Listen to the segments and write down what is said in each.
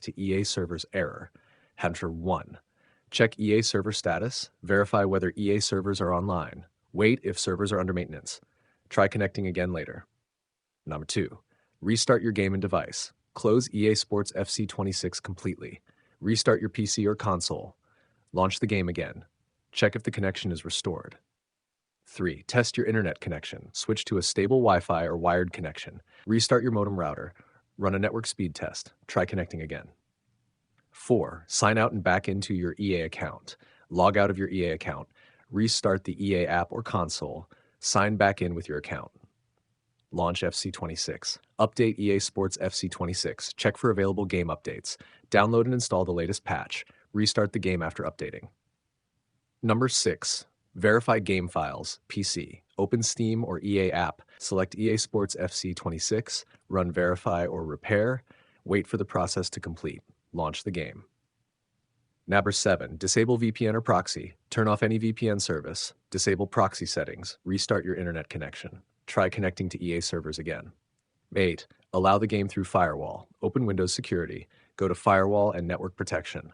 to EA servers error. Enter 1. Check EA server status. Verify whether EA servers are online. Wait if servers are under maintenance. Try connecting again later. Number 2. Restart your game and device. Close EA Sports FC26 completely. Restart your PC or console. Launch the game again. Check if the connection is restored. 3. Test your internet connection. Switch to a stable Wi-Fi or wired connection. Restart your modem router. Run a network speed test. Try connecting again. 4. Sign out and back into your EA account. Log out of your EA account. Restart the EA app or console. Sign back in with your account. Launch FC26. Update EA Sports FC26. Check for available game updates. Download and install the latest patch. Restart the game after updating. Number 6. Verify game files. PC. Open Steam or EA app. Select EA Sports FC26. Run verify or repair. Wait for the process to complete. Launch the game. Number 7. Disable VPN or proxy. Turn off any VPN service. Disable proxy settings. Restart your internet connection. Try connecting to EA servers again. 8. Allow the game through firewall. Open Windows Security. Go to Firewall and Network Protection.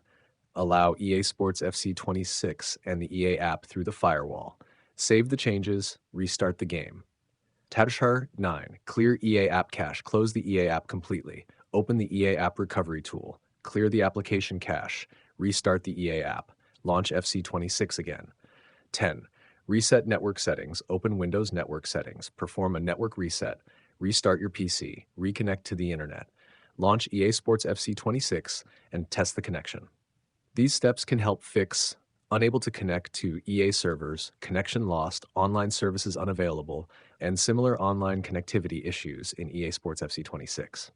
Allow EA Sports FC26 and the EA app through the firewall. Save the changes. Restart the game. Tabshar 9. Clear EA app cache. Close the EA app completely. Open the EA app recovery tool. Clear the application cache. Restart the EA app. Launch FC26 again. 10. Reset network settings. Open Windows Network Settings. Perform a network reset. Restart your PC. Reconnect to the internet. Launch EA Sports FC26 and test the connection. These steps can help fix unable to connect to EA servers, connection lost, online services unavailable, and similar online connectivity issues in EA Sports FC26.